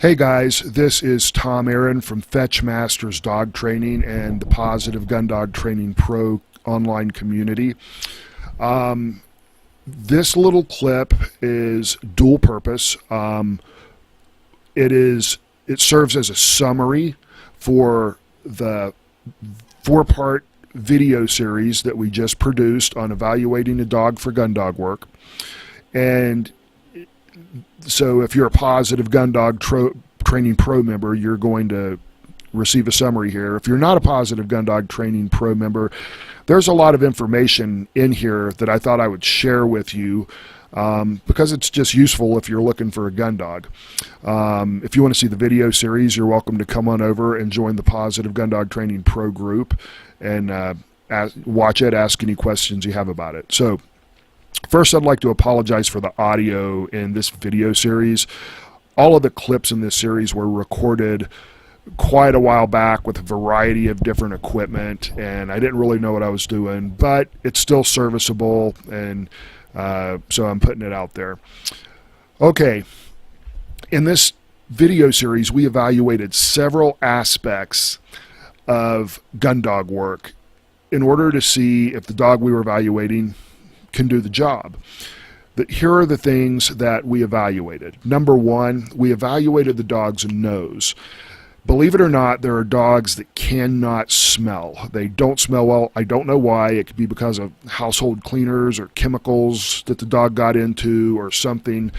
Hey guys, this is Tom Aaron from Fetch Masters Dog Training and the Positive Gun Dog Training Pro online community. This little clip is dual purpose. It serves as a summary for the 4-part video series that we just produced on evaluating a dog for gun dog work. And so if you're a Positive Gun Dog Training Pro member, you're going to receive a summary here. If you're not a Positive Gun Dog Training Pro member, there's a lot of information in here that I thought I would share with you because it's just useful if you're looking for a gun dog. If you want to see the video series, you're welcome to come on over and join the Positive Gun Dog Training Pro group and watch it, ask any questions you have about it. So first, I'd like to apologize for the audio in this video series. All of the clips in this series were recorded quite a while back with a variety of different equipment, and I didn't really know what I was doing, but it's still serviceable, and so I'm putting it out there. Okay, in this video series, we evaluated several aspects of gun dog work in order to see if the dog we were evaluating can do the job. Here are the things that we evaluated. Number one, we evaluated the dog's nose. Believe it or not, there are dogs that cannot smell. They don't smell well. I don't know why. It could be because of household cleaners or chemicals that the dog got into or something.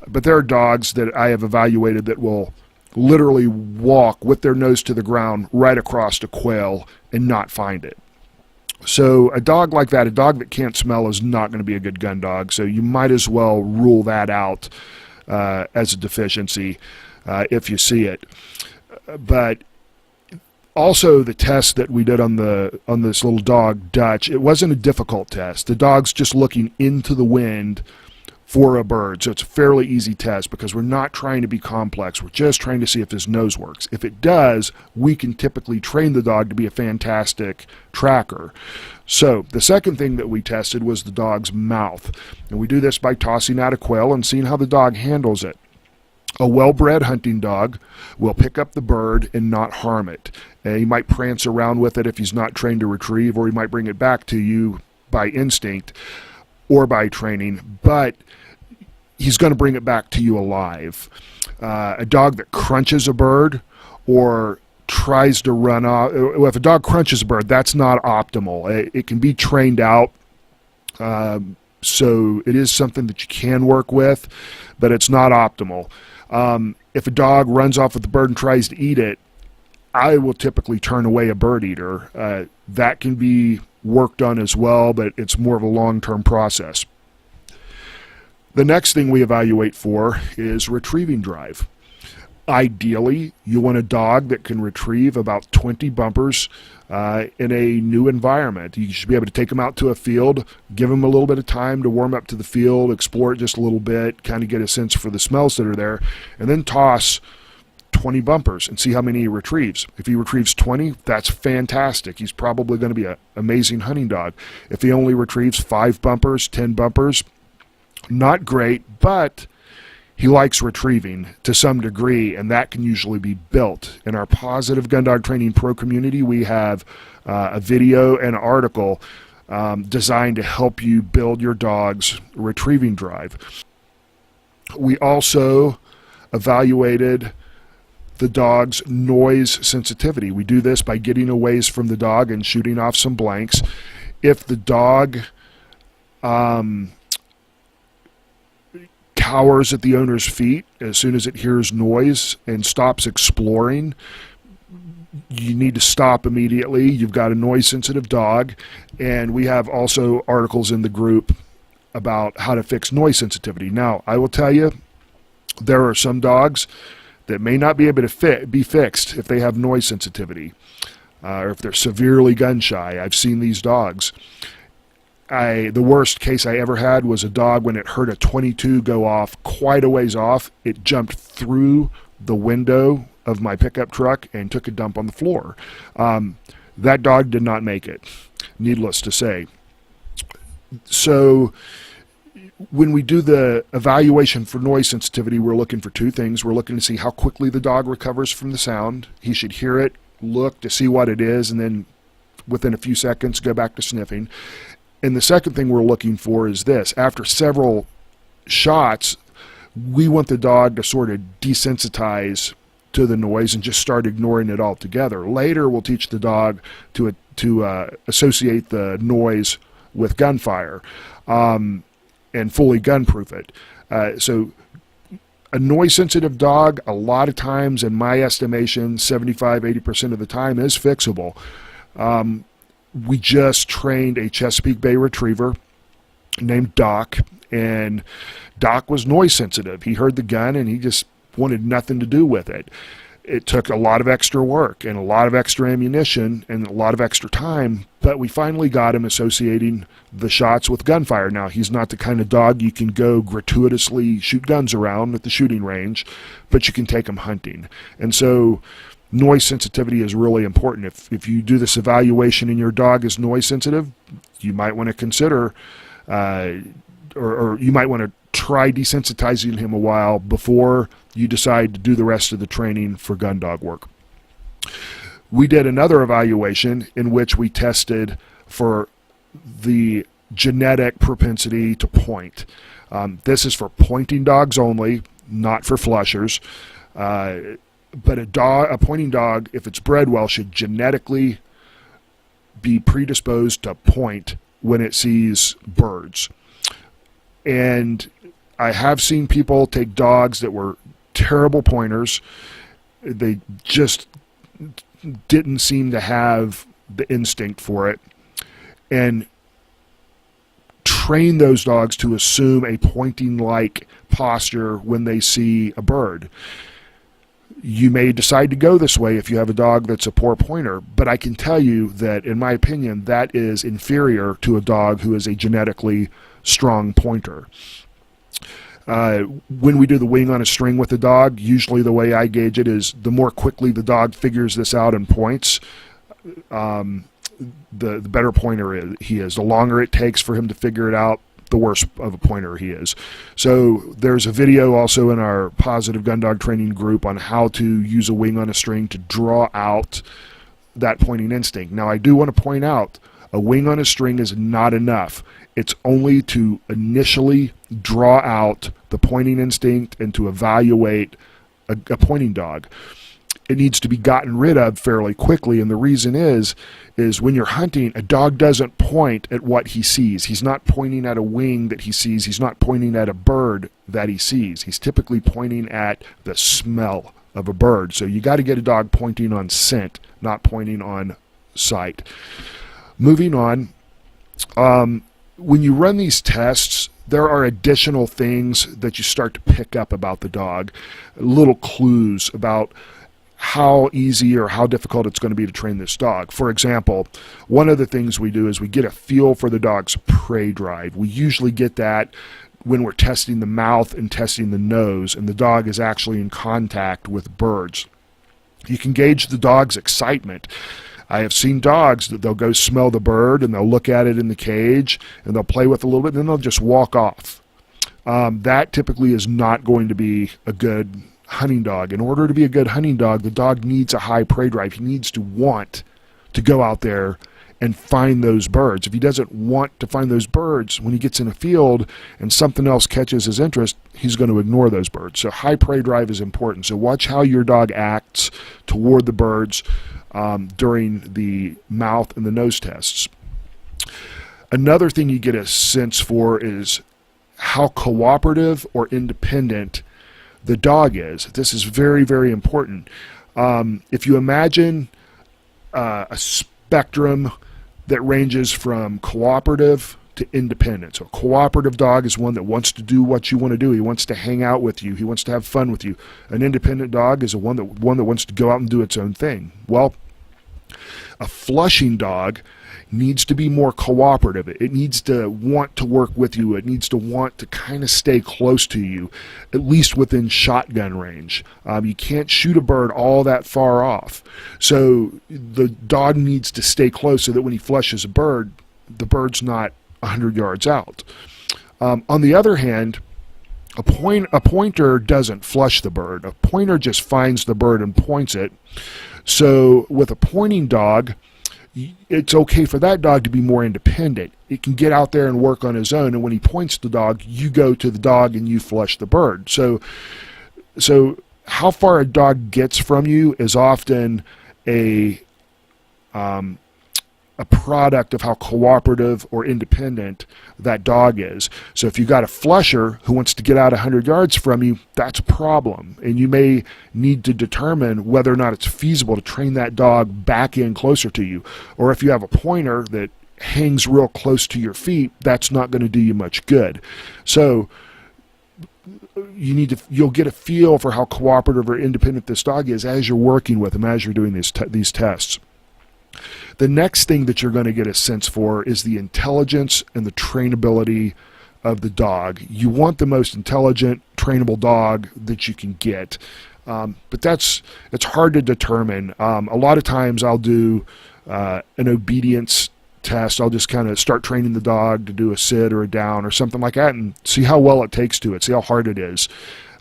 But there are dogs that I have evaluated that will literally walk with their nose to the ground right across a quail and not find it. So a dog like that, a dog that can't smell, is not going to be a good gun dog. So you might as well rule that out as a deficiency if you see it. But also the test that we did on this little dog, Dutch, it wasn't a difficult test. The dog's just looking into the wind for a bird. So it's a fairly easy test because we're not trying to be complex. We're just trying to see if his nose works. If it does, we can typically train the dog to be a fantastic tracker. So the second thing that we tested was the dog's mouth. And we do this by tossing out a quail and seeing how the dog handles it. A well-bred hunting dog will pick up the bird and not harm it. He might prance around with it if he's not trained to retrieve, or he might bring it back to you by instinct or by training, but he's going to bring it back to you alive. A dog that crunches a bird or tries to run off, if a dog crunches a bird, that's not optimal. It can be trained out, so it is something that you can work with, but it's not optimal. If a dog runs off with the bird and tries to eat it, I will typically turn away a bird eater. That can be worked on as well, but it's more of a long-term process. The next thing we evaluate for is retrieving drive. Ideally, you want a dog that can retrieve about 20 bumpers in a new environment. You should be able to take them out to a field, give them a little bit of time to warm up to the field, explore it just a little bit, kind of get a sense for the smells that are there, and then toss 20 bumpers and see how many he retrieves. If he retrieves 20, that's fantastic. He's probably going to be an amazing hunting dog. If he only retrieves 5 bumpers, 10 bumpers, not great, but he likes retrieving to some degree, and that can usually be built. In our Positive Gun Dog Training Pro community, we have a video and an article designed to help you build your dog's retrieving drive. We also evaluated the dog's noise sensitivity. We do this by getting a ways from the dog and shooting off some blanks. If the dog cowers at the owner's feet as soon as it hears noise and stops exploring, you need to stop immediately. You've got a noise-sensitive dog, and we have also articles in the group about how to fix noise sensitivity. Now, I will tell you, there are some dogs that may not be able to be fixed if they have noise sensitivity, or if they're severely gun shy. I've seen these dogs. The worst case I ever had was a dog when it heard a 22 go off quite a ways off. It jumped through the window of my pickup truck and took a dump on the floor. That dog did not make it, needless to say. So when we do the evaluation for noise sensitivity, we're looking for two things. We're looking to see how quickly the dog recovers from the sound. He should hear it, look to see what it is, and then within a few seconds go back to sniffing. And the second thing we're looking for is this. After several shots, we want the dog to sort of desensitize to the noise and just start ignoring it altogether. Later, we'll teach the dog to associate the noise with gunfire and fully gun-proof it. So a noise-sensitive dog, a lot of times, in my estimation, 75-80% of the time, is fixable. We just trained a Chesapeake Bay Retriever named Doc, and Doc was noise sensitive. He heard the gun and he just wanted nothing to do with it. It took a lot of extra work and a lot of extra ammunition and a lot of extra time, but we finally got him associating the shots with gunfire. Now, he's not the kind of dog you can go gratuitously shoot guns around at the shooting range, but you can take him hunting. And so noise sensitivity is really important. If you do this evaluation and your dog is noise sensitive, you might want to consider or you might want to try desensitizing him a while before you decide to do the rest of the training for gun dog work. We did another evaluation in which we tested for the genetic propensity to point. This is for pointing dogs only, not for flushers. But a pointing dog, if it's bred well, should genetically be predisposed to point when it sees birds. And I have seen people take dogs that were terrible pointers. They just didn't seem to have the instinct for it, and train those dogs to assume a pointing-like posture when they see a bird. You may decide to go this way if you have a dog that's a poor pointer, but I can tell you that, in my opinion, that is inferior to a dog who is a genetically strong pointer. When we do the wing on a string with a dog, usually the way I gauge it is the more quickly the dog figures this out and points, the better pointer he is. The longer it takes for him to figure it out, the worse of a pointer he is. So there's a video also in our Positive Gun Dog Training group on how to use a wing on a string to draw out that pointing instinct. Now, I do want to point out, a wing on a string is not enough. It's only to initially draw out the pointing instinct and to evaluate a pointing dog. It needs to be gotten rid of fairly quickly, and the reason is when you're hunting, a dog doesn't point at what he sees. He's not pointing at a wing that he sees. He's not pointing at a bird that he sees. He's typically pointing at the smell of a bird. So you got to get a dog pointing on scent, not pointing on sight. Moving on, when you run these tests, there are additional things that you start to pick up about the dog, little clues about how easy or how difficult it's going to be to train this dog. For example, one of the things we do is we get a feel for the dog's prey drive. We usually get that when we're testing the mouth and testing the nose, and the dog is actually in contact with birds. You can gauge the dog's excitement. I have seen dogs that they'll go smell the bird and they'll look at it in the cage and they'll play with it a little bit and then they'll just walk off. That typically is not going to be a good hunting dog. In order to be a good hunting dog, the dog needs a high prey drive. He needs to want to go out there and find those birds. If he doesn't want to find those birds, when he gets in a field and something else catches his interest, he's going to ignore those birds. So high prey drive is important. So watch how your dog acts toward the birds during the mouth and the nose tests. Another thing you get a sense for is how cooperative or independent the dog is. This is very, very important. If you imagine a spectrum that ranges from cooperative to independent. So a cooperative dog is one that wants to do what you want to do. He wants to hang out with you. He wants to have fun with you. An independent dog is one that wants to go out and do its own thing. Well, a flushing dog needs to be more cooperative. It needs to want to work with you. It needs to want to kind of stay close to you, at least within shotgun range. You can't shoot a bird all that far off. So the dog needs to stay close so that when he flushes a bird, the bird's not 100 yards out. On the other hand, a pointer doesn't flush the bird. A pointer just finds the bird and points it. So with a pointing dog, it's okay for that dog to be more independent. It can get out there and work on his own, and when he points the dog, you go to the dog and you flush the bird. So how far a dog gets from you is often a product of how cooperative or independent that dog is. So if you got a flusher who wants to get out 100 yards from you, that's a problem. And you may need to determine whether or not it's feasible to train that dog back in closer to you. Or if you have a pointer that hangs real close to your feet, that's not going to do you much good. So you'll get a feel for how cooperative or independent this dog is as you're working with him, as you're doing these tests. The next thing that you're going to get a sense for is the intelligence and the trainability of the dog. You want the most intelligent, trainable dog that you can get. But it's hard to determine. A lot of times I'll do an obedience test. I'll just kind of start training the dog to do a sit or a down or something like that and see how well it takes to it, see how hard it is.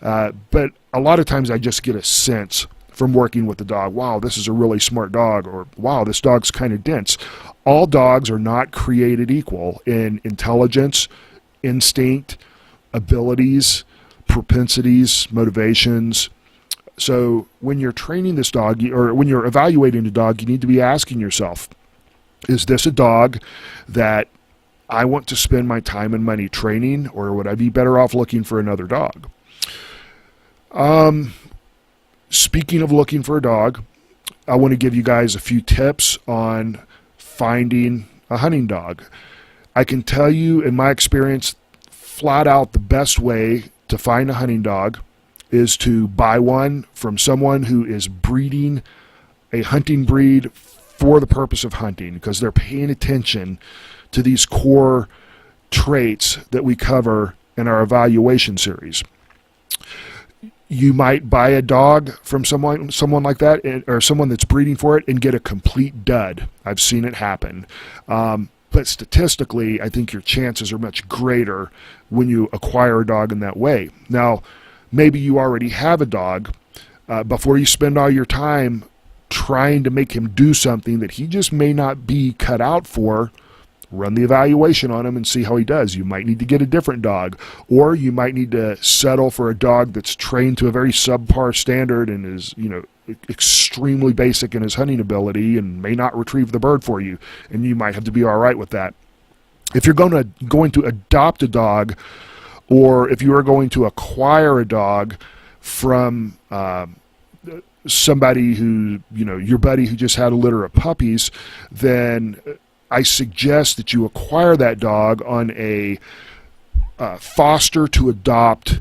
But a lot of times I just get a sense from working with the dog, wow, this is a really smart dog, or wow, this dog's kind of dense. All dogs are not created equal in intelligence, instinct, abilities, propensities, motivations. So when you're training this dog, or when you're evaluating a dog, you need to be asking yourself, is this a dog that I want to spend my time and money training, or would I be better off looking for another dog? Speaking of looking for a dog, I want to give you guys a few tips on finding a hunting dog. I can tell you, in my experience, flat out the best way to find a hunting dog is to buy one from someone who is breeding a hunting breed for the purpose of hunting, because they're paying attention to these core traits that we cover in our evaluation series. You might buy a dog from someone like that, or someone that's breeding for it, and get a complete dud. I've seen it happen. But statistically, I think your chances are much greater when you acquire a dog in that way. Now, maybe you already have a dog. Before you spend all your time trying to make him do something that he just may not be cut out for, run the evaluation on him and see how he does. You might need to get a different dog, or you might need to settle for a dog that's trained to a very subpar standard and is, extremely basic in his hunting ability and may not retrieve the bird for you, and you might have to be all right with that. If you're going to adopt a dog, or if you are going to acquire a dog from somebody who, your buddy who just had a litter of puppies, then I suggest that you acquire that dog on a foster to adopt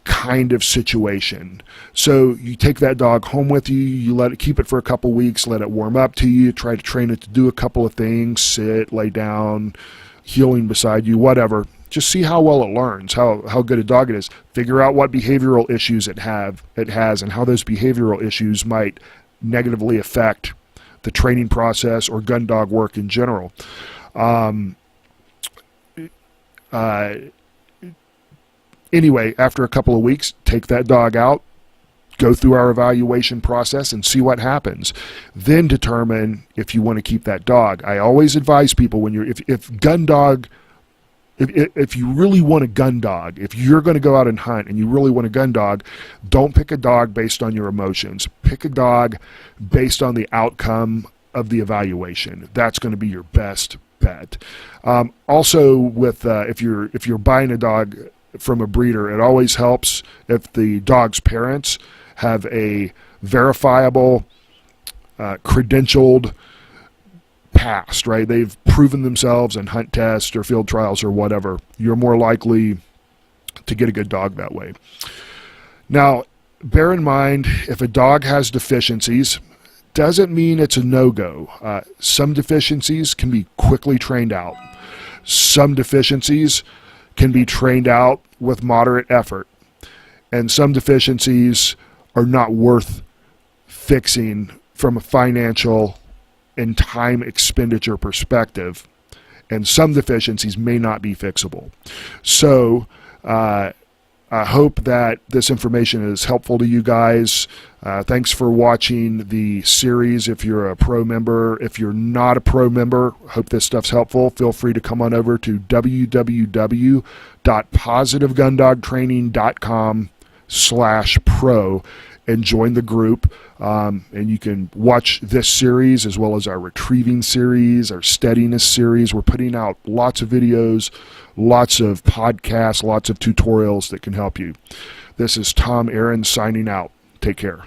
kind of situation. So you take that dog home with you, you let it, keep it for a couple weeks, let it warm up to you, try to train it to do a couple of things, sit, lay down, heeling beside you, whatever. Just see how well it learns, how good a dog it is. Figure out what behavioral issues it has and how those behavioral issues might negatively affect the training process or gun dog work in general. Anyway, after a couple of weeks, take that dog out, go through our evaluation process and see what happens. Then determine if you want to keep that dog. I always advise people, when if you really want a gun dog, if you're going to go out and hunt and you really want a gun dog, don't pick a dog based on your emotions. Pick a dog based on the outcome of the evaluation. That's going to be your best bet. Also, with if you're buying a dog from a breeder, it always helps if the dog's parents have a verifiable, credentialed past, right? They've proven themselves in hunt tests or field trials or whatever. You're more likely to get a good dog that way. Now, bear in mind, if a dog has deficiencies, doesn't mean it's a no-go. Some deficiencies can be quickly trained out. Some deficiencies can be trained out with moderate effort. And some deficiencies are not worth fixing from a financial and time expenditure perspective. and some deficiencies may not be fixable. So I hope that this information is helpful to you guys. Thanks for watching the series. If you're a pro member, if you're not a pro member, hope this stuff's helpful. Feel free to come on over to www.positivegunDogtraining.com/pro and join the group. And you can watch this series as well as our retrieving series, our steadiness series. We're putting out lots of videos, lots of podcasts, lots of tutorials that can help you. This is Tom Aaron signing out. Take care.